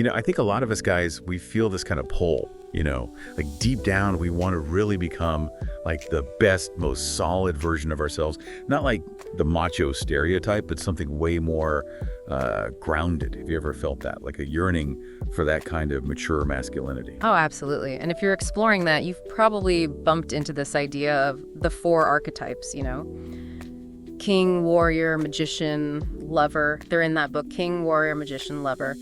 I think a lot of us guys, we feel this kind of pull, like deep down, we want to really become like the best, most solid version of ourselves. Not like the macho stereotype, but something way more grounded. Have you ever felt that? Like a yearning for that kind of mature masculinity? Oh, absolutely. And if you're exploring that, you've probably bumped into this idea of the 4 archetypes, king, warrior, magician, lover. They're in that book, King, Warrior, Magician, Lover.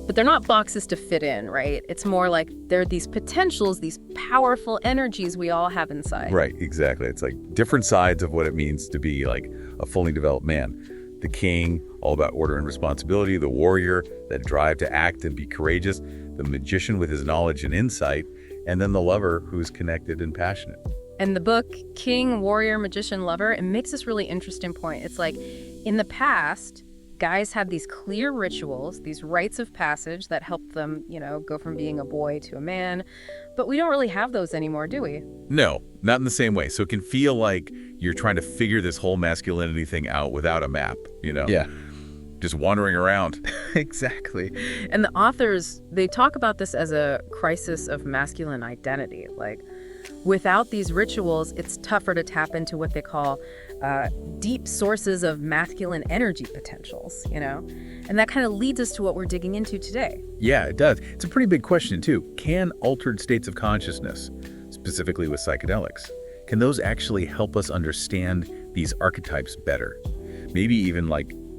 But they're not boxes to fit in, right? It's more like they're these potentials, these powerful energies we all have inside. Right, exactly. It's like different sides of what it means to be like a fully developed man. The king, all about order and responsibility. The warrior, that drive to act and be courageous. The magician with his knowledge and insight. And then the lover, who's connected and passionate. And the book, King, Warrior, Magician, Lover, it makes this really interesting point. It's like, in the past, guys had these clear rituals, these rites of passage that helped them, go from being a boy to a man. But we don't really have those anymore, do we? No, not in the same way. So it can feel like you're trying to figure this whole masculinity thing out without a map, Yeah. Just wandering around. Exactly. And the authors, they talk about this as a crisis of masculine identity. Like, without these rituals, it's tougher to tap into what they call deep sources of masculine energy potentials, And that kind of leads us to what we're digging into today. Yeah, it does. It's a pretty big question, too. Can altered states of consciousness, specifically with psychedelics, can those actually help us understand these archetypes better? Maybe even,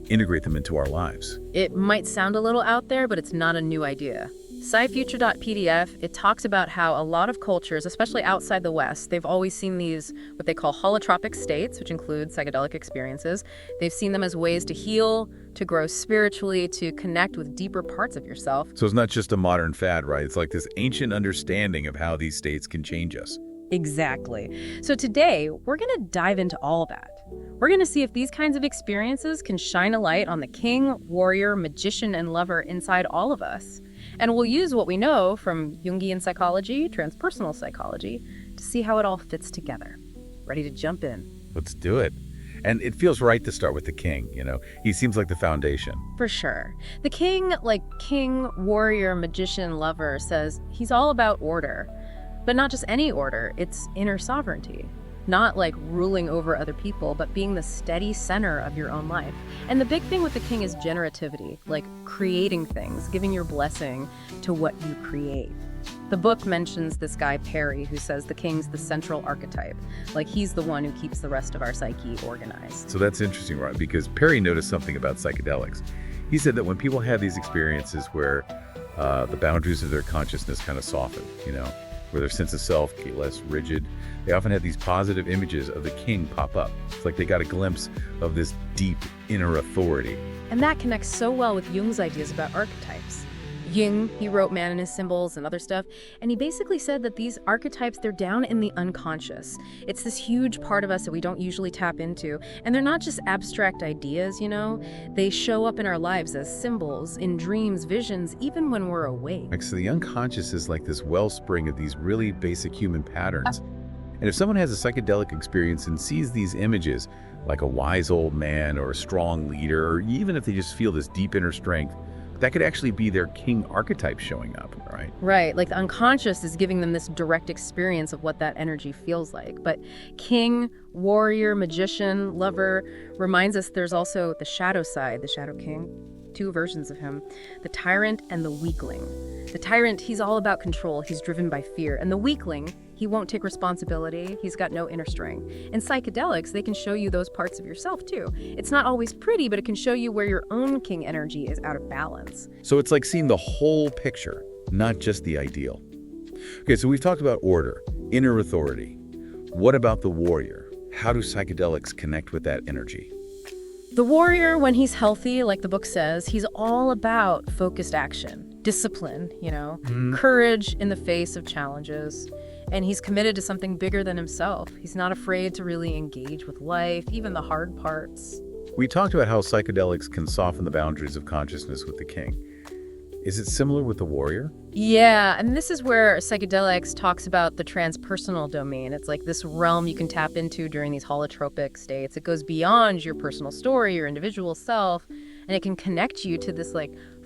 integrate them into our lives? It might sound a little out there, but it's not a new idea. SciFuture.pdf, it talks about how a lot of cultures, especially outside the West, they've always seen these, what they call holotropic states, which include psychedelic experiences. They've seen them as ways to heal, to grow spiritually, to connect with deeper parts of yourself. So it's not just a modern fad, right? It's like this ancient understanding of how these states can change us. Exactly. So today, we're going to dive into all that. We're going to see if these kinds of experiences can shine a light on the king, warrior, magician, and lover inside all of us. And we'll use what we know from Jungian psychology, transpersonal psychology, to see how it all fits together. Ready to jump in? Let's do it. And it feels right to start with the king, He seems like the foundation. For sure. The king, like king, warrior, magician, lover, says he's all about order. But not just any order, it's inner sovereignty. Not like ruling over other people, but being the steady center of your own life. And the big thing with the king is generativity, like creating things, giving your blessing to what you create. The book mentions this guy, Perry, who says the king's the central archetype. Like he's the one who keeps the rest of our psyche organized. So that's interesting, right? Because Perry noticed something about psychedelics. He said that when people have these experiences where the boundaries of their consciousness kind of soften, where their sense of self get less rigid, they often have these positive images of the king pop up. It's like they got a glimpse of this deep inner authority. And that connects so well with Jung's ideas about archetypes. Jung, he wrote Man and His Symbols and other stuff, and he basically said that these archetypes, they're down in the unconscious. It's this huge part of us that we don't usually tap into, and they're not just abstract ideas, They show up in our lives as symbols, in dreams, visions, even when we're awake. So the unconscious is like this wellspring of these really basic human patterns. And if someone has a psychedelic experience and sees these images, like a wise old man or a strong leader, or even if they just feel this deep inner strength, that could actually be their king archetype showing up, right? Right, like the unconscious is giving them this direct experience of what that energy feels like. But king, warrior, magician, lover reminds us there's also the shadow side, the shadow king. 2 versions of him, the tyrant and the weakling. The tyrant, he's all about control, he's driven by fear. And the weakling, he won't take responsibility, he's got no inner strength. In psychedelics, they can show you those parts of yourself too. It's not always pretty, but it can show you where your own king energy is out of balance. So it's like seeing the whole picture, not just the ideal. Okay, so we've talked about order, inner authority. What about the warrior? How do psychedelics connect with that energy? The warrior, when he's healthy, like the book says, he's all about focused action, discipline, courage in the face of challenges. And he's committed to something bigger than himself. He's not afraid to really engage with life, even the hard parts. We talked about how psychedelics can soften the boundaries of consciousness with the king. Is it similar with the warrior? Yeah, and this is where psychedelics talks about the transpersonal domain. It's like this realm you can tap into during these holotropic states. It goes beyond your personal story, your individual self, and it can connect you to this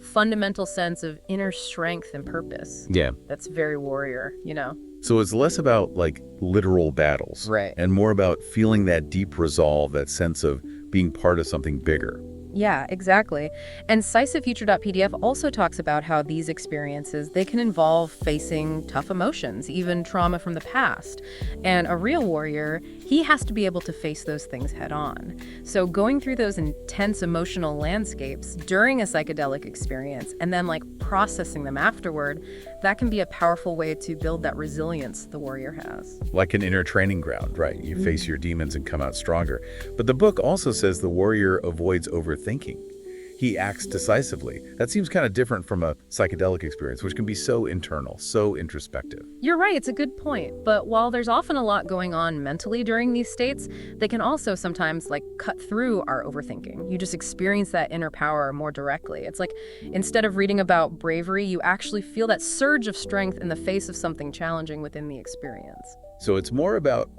fundamental sense of inner strength and purpose. Yeah. That's very warrior, you know? So it's less about like literal battles. Right. And more about feeling that deep resolve, that sense of being part of something bigger. Yeah, exactly. And CysaFuture.pdf also talks about how these experiences, they can involve facing tough emotions, even trauma from the past. And a real warrior, he has to be able to face those things head on. So going through those intense emotional landscapes during a psychedelic experience and then like processing them afterward, that can be a powerful way to build that resilience the warrior has. Like an inner training ground, right? You face your demons and come out stronger. But the book also says the warrior avoids overthinking. He acts decisively. That seems kind of different from a psychedelic experience, which can be so internal, so introspective. You're right, it's a good point. But while there's often a lot going on mentally during these states, they can also sometimes like cut through our overthinking. You just experience that inner power more directly. It's like instead of reading about bravery, you actually feel that surge of strength in the face of something challenging within the experience. So it's more about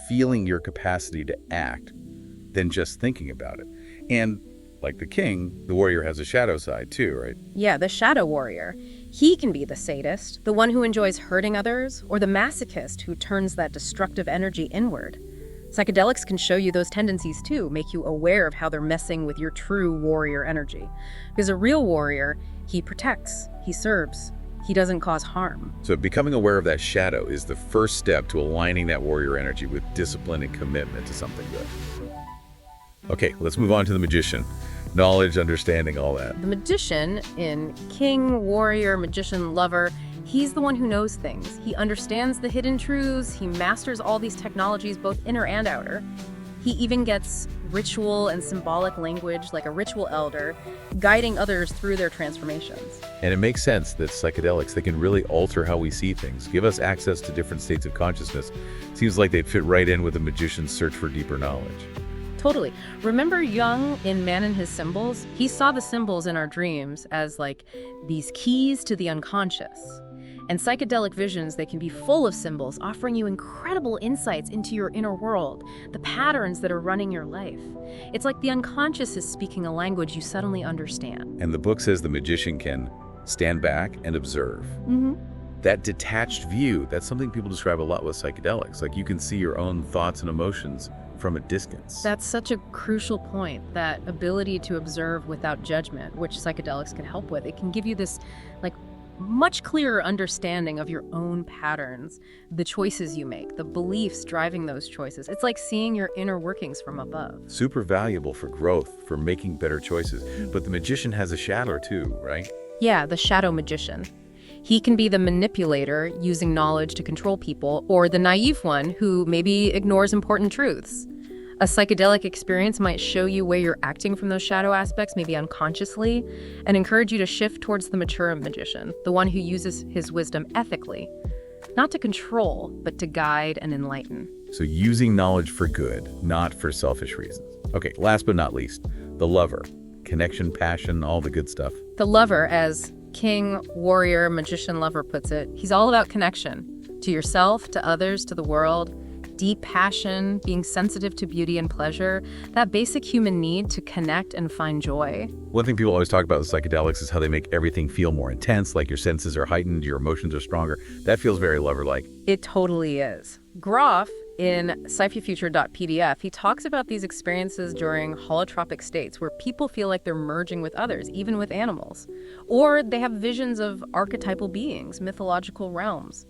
feeling your capacity to act than just thinking about it. And like the king, the warrior has a shadow side too, right? Yeah, the shadow warrior. He can be the sadist, the one who enjoys hurting others, or the masochist who turns that destructive energy inward. Psychedelics can show you those tendencies too, make you aware of how they're messing with your true warrior energy. Because a real warrior, he protects, he serves, he doesn't cause harm. So becoming aware of that shadow is the first step to aligning that warrior energy with discipline and commitment to something good. Okay, let's move on to the magician. Knowledge, understanding, all that. The magician in King, Warrior, Magician, Lover, he's the one who knows things. He understands the hidden truths. He masters all these technologies, both inner and outer. He even gets ritual and symbolic language like a ritual elder, guiding others through their transformations. And it makes sense that psychedelics, they can really alter how we see things, give us access to different states of consciousness. Seems like they'd fit right in with a magician's search for deeper knowledge. Totally. Remember Jung in Man and His Symbols? He saw the symbols in our dreams as like these keys to the unconscious. And psychedelic visions, they can be full of symbols, offering you incredible insights into your inner world, the patterns that are running your life. It's like the unconscious is speaking a language you suddenly understand. And the book says the magician can stand back and observe. That detached view, that's something people describe a lot with psychedelics. Like you can see your own thoughts and emotions from a distance. That's such a crucial point, that ability to observe without judgment, which psychedelics can help with. It can give you this like much clearer understanding of your own patterns, the choices you make, the beliefs driving those choices. It's like seeing your inner workings from above. Super valuable for growth, for making better choices. But the magician has a shadow too, right? Yeah, the shadow magician. He can be the manipulator using knowledge to control people, or the naive one who maybe ignores important truths. A psychedelic experience might show you where you're acting from those shadow aspects, maybe unconsciously, and encourage you to shift towards the mature magician, the one who uses his wisdom ethically, not to control, but to guide and enlighten. So using knowledge for good, not for selfish reasons. Okay, last but not least, the lover. Connection, passion, all the good stuff. The lover, as King, Warrior, Magician, Lover puts it, he's all about connection to yourself, to others, to the world. Deep passion, being sensitive to beauty and pleasure, that basic human need to connect and find joy. One thing people always talk about with psychedelics is how they make everything feel more intense, like your senses are heightened, your emotions are stronger. That feels very lover-like. It totally is. Grof, in psychefuture.pdf, he talks about these experiences during holotropic states where people feel like they're merging with others, even with animals. Or they have visions of archetypal beings, mythological realms.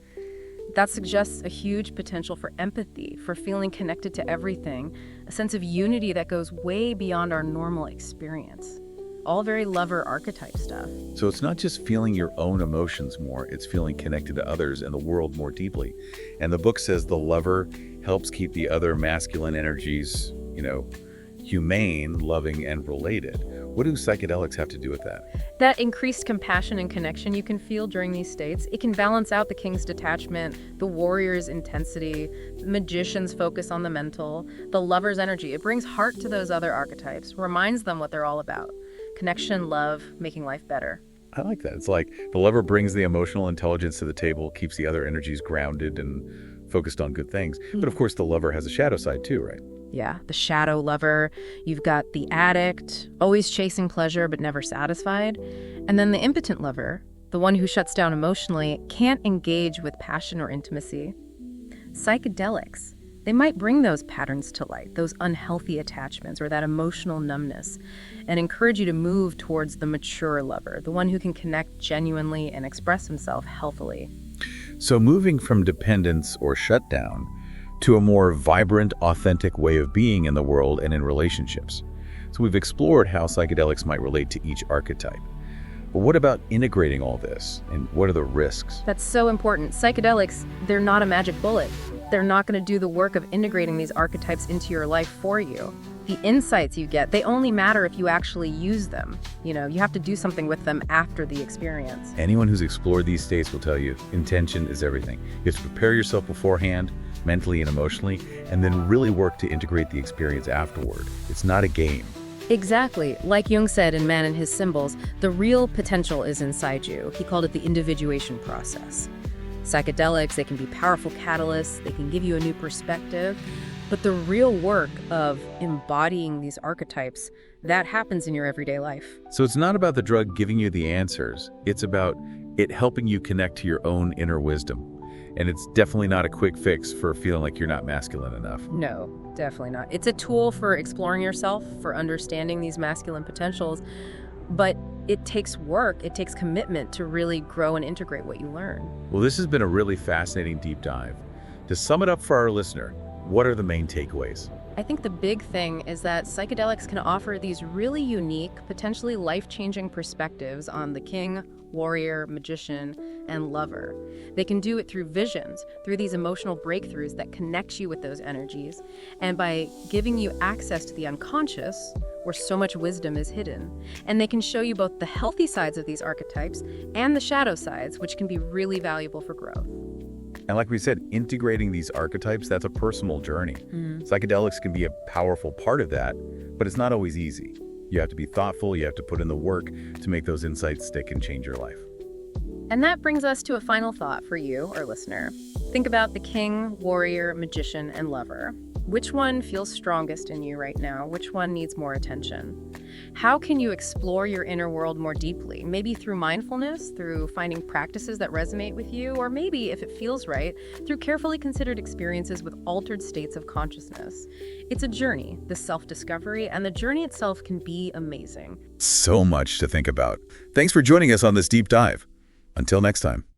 That suggests a huge potential for empathy, for feeling connected to everything, a sense of unity that goes way beyond our normal experience. All very lover archetype stuff. So it's not just feeling your own emotions more, it's feeling connected to others and the world more deeply. And the book says the lover helps keep the other masculine energies, humane, loving, and related. What do psychedelics have to do with that? That increased compassion and connection you can feel during these states, it can balance out the king's detachment, the warrior's intensity, the magician's focus on the mental, the lover's energy. It brings heart to those other archetypes, reminds them what they're all about. Connection, love, making life better. I like that. It's like the lover brings the emotional intelligence to the table, keeps the other energies grounded and focused on good things. But of course, the lover has a shadow side too, right? Yeah, the shadow lover. You've got the addict, always chasing pleasure but never satisfied. And then the impotent lover, the one who shuts down emotionally, can't engage with passion or intimacy. Psychedelics, they might bring those patterns to light, those unhealthy attachments or that emotional numbness, and encourage you to move towards the mature lover, the one who can connect genuinely and express himself healthily. So moving from dependence or shutdown to a more vibrant, authentic way of being in the world and in relationships. So we've explored how psychedelics might relate to each archetype. But what about integrating all this, and what are the risks? That's so important. Psychedelics, they're not a magic bullet. They're not going to do the work of integrating these archetypes into your life for you. The insights you get, they only matter if you actually use them. You have to do something with them after the experience. Anyone who's explored these states will tell you intention is everything. You have to prepare yourself beforehand, mentally and emotionally, and then really work to integrate the experience afterward. It's not a game. Exactly. Like Jung said in Man and His Symbols, the real potential is inside you. He called it the individuation process. Psychedelics, they can be powerful catalysts, they can give you a new perspective, but the real work of embodying these archetypes, that happens in your everyday life. So it's not about the drug giving you the answers. It's about it helping you connect to your own inner wisdom. And it's definitely not a quick fix for feeling like you're not masculine enough. No, definitely not. It's a tool for exploring yourself, for understanding these masculine potentials, but it takes work, it takes commitment to really grow and integrate what you learn. Well, this has been a really fascinating deep dive. To sum it up for our listener, what are the main takeaways? I think the big thing is that psychedelics can offer these really unique, potentially life-changing perspectives on the king, warrior, magician, and lover. They can do it through visions, through these emotional breakthroughs that connect you with those energies, and by giving you access to the unconscious, where so much wisdom is hidden. And they can show you both the healthy sides of these archetypes and the shadow sides, which can be really valuable for growth. And like we said, integrating these archetypes, that's a personal journey. Psychedelics can be a powerful part of that, but it's not always easy. You have to be thoughtful, you have to put in the work to make those insights stick and change your life. And that brings us to a final thought for you, our listener. Think about the king, warrior, magician, and lover. Which one feels strongest in you right now? Which one needs more attention? How can you explore your inner world more deeply? Maybe through mindfulness, through finding practices that resonate with you, or maybe, if it feels right, through carefully considered experiences with altered states of consciousness. It's a journey, the self-discovery, and the journey itself can be amazing. So much to think about. Thanks for joining us on this deep dive. Until next time.